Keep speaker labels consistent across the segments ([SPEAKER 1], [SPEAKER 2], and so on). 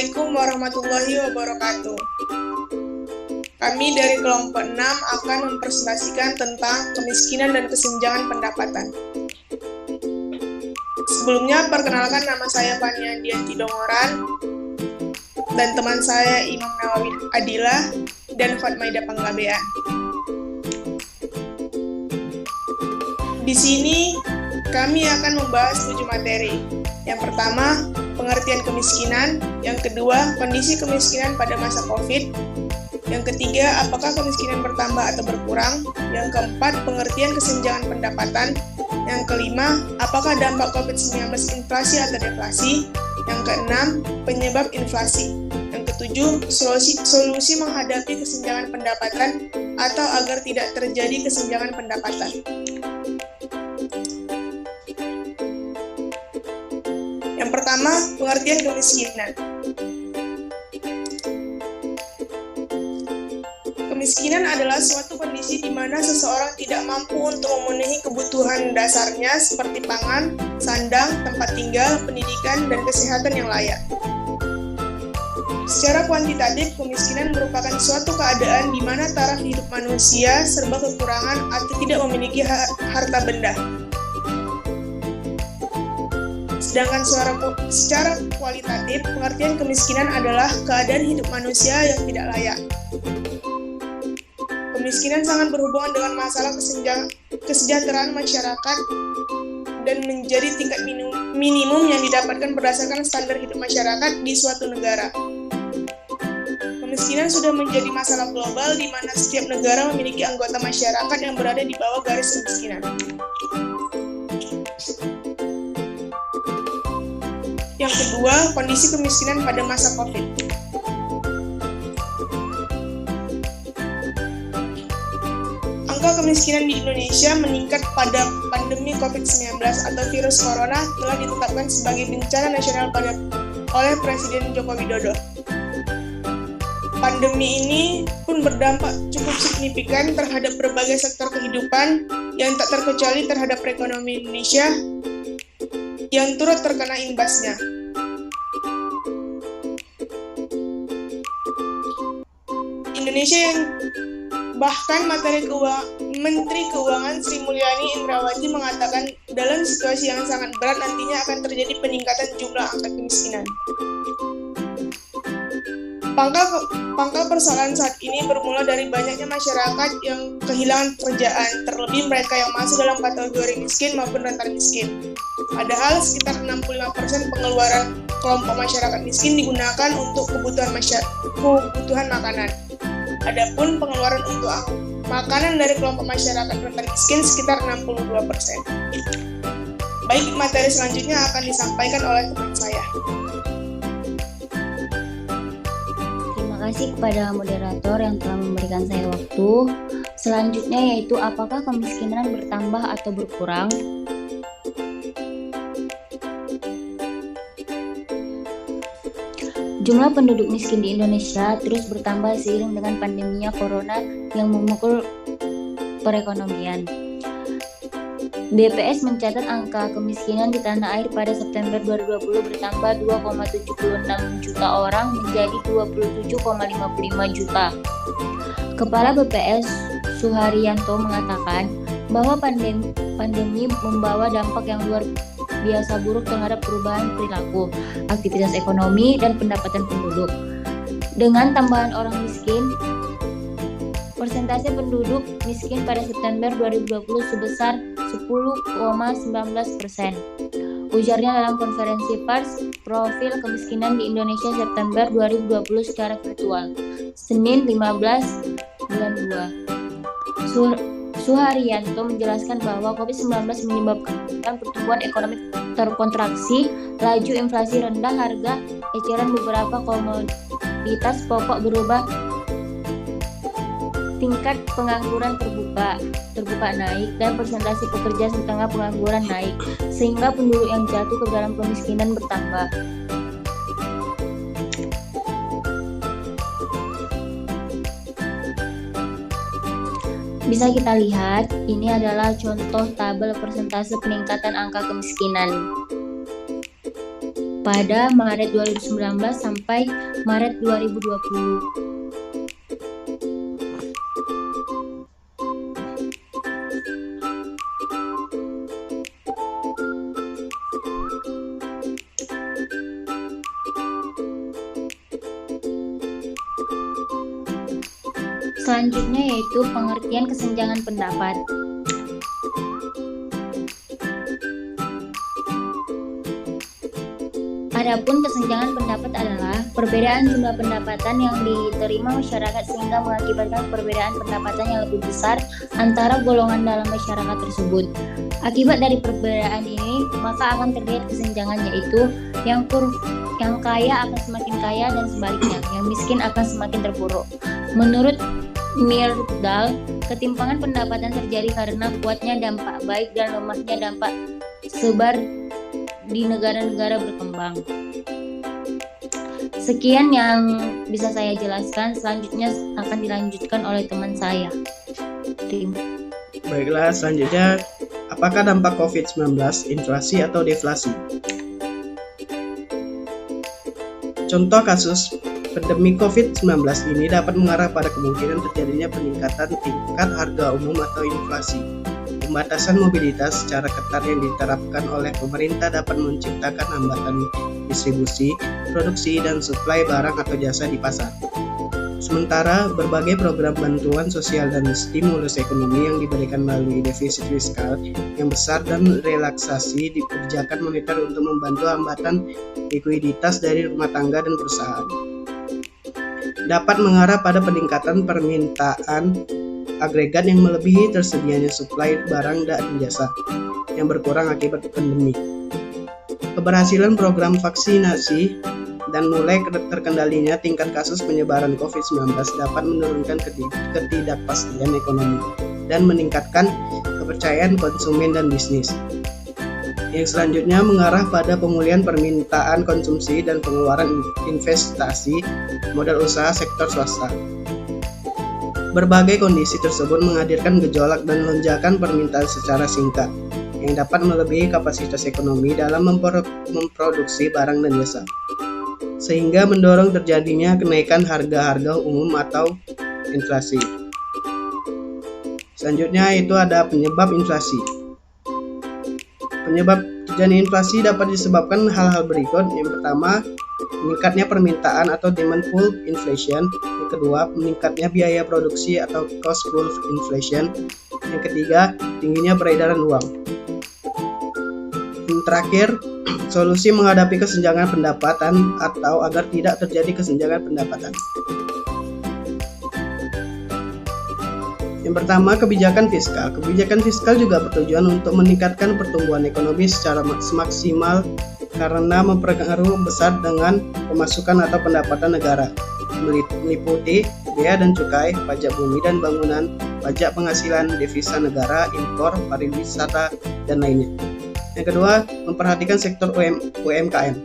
[SPEAKER 1] Assalamualaikum warahmatullahi wabarakatuh. Kami dari kelompok 6 akan mempresentasikan tentang kemiskinan dan kesenjangan pendapatan. Sebelumnya, perkenalkan, nama saya Fania Dianti Dongoran dan teman saya Imam Nawawi Adila dan Fatmaida Panggabean. Di sini kami akan membahas 7 materi. Yang pertama, pengertian kemiskinan. Yang kedua, kondisi kemiskinan pada masa COVID. Yang ketiga, apakah kemiskinan bertambah atau berkurang? Yang keempat, pengertian kesenjangan pendapatan. Yang kelima, apakah dampak COVID-19 inflasi atau deflasi? Yang keenam, penyebab inflasi. Yang ketujuh, solusi menghadapi kesenjangan pendapatan atau agar tidak terjadi kesenjangan pendapatan. Yang pertama, pengertian kemiskinan. Kemiskinan adalah suatu kondisi di mana seseorang tidak mampu untuk memenuhi kebutuhan dasarnya seperti pangan, sandang, tempat tinggal, pendidikan, dan kesehatan yang layak. Secara kuantitatif, kemiskinan merupakan suatu keadaan di mana taraf hidup manusia serba kekurangan atau tidak memiliki harta benda. Sedangkan secara kualitatif, pengertian kemiskinan adalah keadaan hidup manusia yang tidak layak. Kemiskinan sangat berhubungan dengan masalah kesejahteraan masyarakat dan menjadi tingkat minimum yang didapatkan berdasarkan standar hidup masyarakat di suatu negara. Kemiskinan sudah menjadi masalah global di mana setiap negara memiliki anggota masyarakat yang berada di bawah garis kemiskinan. Yang kedua, kondisi kemiskinan pada masa COVID. Angka kemiskinan di Indonesia meningkat pada pandemi COVID-19 atau virus corona telah ditetapkan sebagai bencana nasional oleh Presiden Joko Widodo. Pandemi ini pun berdampak cukup signifikan terhadap berbagai sektor kehidupan yang tak terkecuali terhadap perekonomian Indonesia yang turut terkena imbasnya. Indonesia yang bahkan Menteri Keuangan Sri Mulyani Indrawati mengatakan dalam situasi yang sangat berat nantinya akan terjadi peningkatan jumlah angka kemiskinan. Pangkal persoalan saat ini bermula dari banyaknya masyarakat yang kehilangan pekerjaan, terlebih mereka yang masuk dalam kategori miskin maupun rentan miskin. Padahal sekitar 65% pengeluaran kelompok masyarakat miskin digunakan untuk kebutuhan makanan. Adapun pengeluaran untuk makanan dari kelompok masyarakat rentan miskin sekitar 62%. Baik, materi selanjutnya akan disampaikan oleh teman saya.
[SPEAKER 2] Terima kasih kepada moderator yang telah memberikan saya waktu. Selanjutnya yaitu apakah kemiskinan bertambah atau berkurang? Jumlah penduduk miskin di Indonesia terus bertambah seiring dengan pandeminya corona yang memukul perekonomian. BPS mencatat angka kemiskinan di tanah air pada September 2020 bertambah 2,76 juta orang menjadi 27,55 juta. Kepala BPS Suharyanto mengatakan bahwa pandemi membawa dampak yang luar biasa buruk terhadap perubahan perilaku, aktivitas ekonomi, dan pendapatan penduduk. Dengan tambahan orang miskin, persentase penduduk miskin pada September 2020 sebesar 10,19%. Ujarnya dalam konferensi pers profil kemiskinan di Indonesia September 2020 secara virtual, Senin 15 bulan 2. Suharyanto menjelaskan bahwa COVID-19 menyebabkan pertumbuhan ekonomi terkontraksi, laju inflasi rendah, harga eceran beberapa komoditas pokok berubah, tingkat pengangguran terbuka naik, dan persentase pekerja setengah pengangguran naik, sehingga penduduk yang jatuh ke dalam kemiskinan bertambah. Bisa kita lihat, ini adalah contoh tabel persentase peningkatan angka kemiskinan. pada Maret 2019 sampai Maret 2020. Selanjutnya yaitu pengertian kesenjangan pendapat. Adapun kesenjangan pendapat adalah perbedaan jumlah pendapatan yang diterima masyarakat sehingga mengakibatkan perbedaan pendapatan yang lebih besar antara golongan dalam masyarakat tersebut. Akibat dari perbedaan ini, maka akan terlihat kesenjangan, yaitu yang kaya akan semakin kaya dan sebaliknya, yang miskin akan semakin terpuruk. Menurut Myrdal, ketimpangan pendapatan terjadi karena kuatnya dampak baik dan lemahnya dampak sebar di negara-negara berkembang. Sekian yang bisa saya jelaskan, selanjutnya akan dilanjutkan oleh teman saya.
[SPEAKER 3] Baiklah, selanjutnya, apakah dampak COVID-19 inflasi atau deflasi? Contoh kasus pandemi COVID-19 ini dapat mengarah pada kemungkinan terjadinya peningkatan tingkat harga umum atau inflasi. Pembatasan mobilitas secara ketat yang diterapkan oleh pemerintah dapat menciptakan hambatan distribusi, produksi, dan suplai barang atau jasa di pasar. Sementara, berbagai program bantuan sosial dan stimulus ekonomi yang diberikan melalui defisit fiskal yang besar dan relaksasi di kebijakan moneter untuk membantu hambatan likuiditas dari rumah tangga dan perusahaan dapat mengarah pada peningkatan permintaan agregat yang melebihi tersedianya suplai barang dan jasa yang berkurang akibat pandemi. Keberhasilan program vaksinasi dan mulai terkendalinya tingkat kasus penyebaran COVID-19 dapat menurunkan ketidakpastian ekonomi dan meningkatkan kepercayaan konsumen dan bisnis. Yang selanjutnya mengarah pada pemulihan permintaan konsumsi dan pengeluaran investasi modal usaha sektor swasta. Berbagai kondisi tersebut menghadirkan gejolak dan lonjakan permintaan secara singkat yang dapat melebihi kapasitas ekonomi dalam memproduksi barang dan jasa, sehingga mendorong terjadinya kenaikan harga-harga umum atau inflasi. Selanjutnya itu ada penyebab inflasi. Penyebab terjadinya inflasi dapat disebabkan hal-hal berikut. Yang pertama, meningkatnya permintaan atau demand pull inflation. Yang kedua, meningkatnya biaya produksi atau cost pull inflation. Yang ketiga, tingginya peredaran uang. Yang terakhir, solusi menghadapi kesenjangan pendapatan atau agar tidak terjadi kesenjangan pendapatan. Yang pertama, kebijakan fiskal. Kebijakan fiskal juga bertujuan untuk meningkatkan pertumbuhan ekonomi secara maksimal karena mempengaruhi besar dengan pemasukan atau pendapatan negara, meliputi bea dan cukai, pajak bumi dan bangunan, pajak penghasilan, devisa negara, impor, pariwisata, dan lainnya. Yang kedua, memperhatikan sektor UMKM.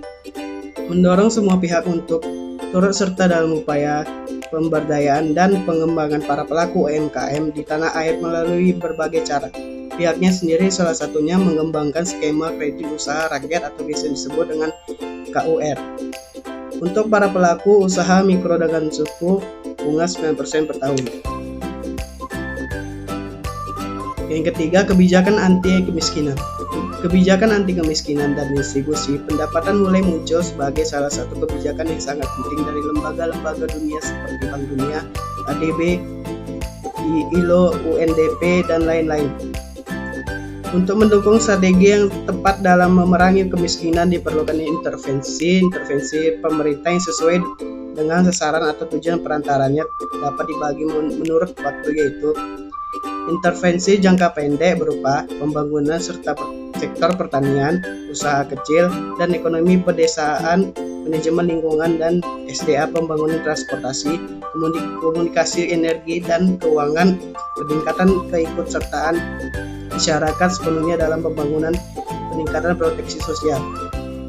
[SPEAKER 3] Mendorong semua pihak untuk turut serta dalam upaya pemberdayaan dan pengembangan para pelaku UMKM di tanah air melalui berbagai cara. Pihaknya sendiri salah satunya mengembangkan skema kredit usaha rakyat atau biasa disebut dengan KUR. Untuk para pelaku usaha mikro dengan suku bunga 9% per tahun. Yang ketiga, kebijakan anti kemiskinan. Kebijakan anti kemiskinan dan distribusi pendapatan mulai muncul sebagai salah satu kebijakan yang sangat penting dari lembaga-lembaga dunia seperti Bank Dunia, ADB, ILO, UNDP, dan lain-lain. Untuk mendukung strategi yang tepat dalam memerangi kemiskinan diperlukan intervensi pemerintah yang sesuai dengan sasaran atau tujuan perantaranya dapat dibagi menurut waktu, yaitu intervensi jangka pendek berupa pembangunan serta sektor pertanian, usaha kecil, dan ekonomi pedesaan, manajemen lingkungan, dan SDA pembangunan transportasi, komunikasi, energi, dan keuangan, peningkatan keikutsertaan masyarakat sepenuhnya dalam pembangunan, peningkatan proteksi sosial.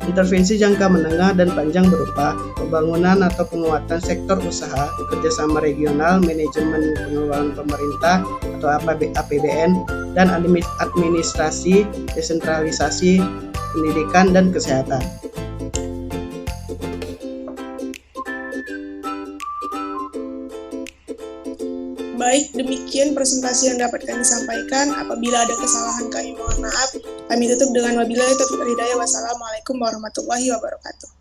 [SPEAKER 3] Intervensi jangka menengah dan panjang berupa pembangunan atau penguatan sektor usaha, kerjasama regional, manajemen pengeluaran pemerintah atau APBN, dan administrasi, desentralisasi, pendidikan, dan kesehatan.
[SPEAKER 1] Baik, demikian presentasi yang dapat kami sampaikan. Apabila ada kesalahan kami mohon maaf. Kami tutup dengan wabillahi taufiq wal hidayah. Wassalamualaikum warahmatullahi wabarakatuh.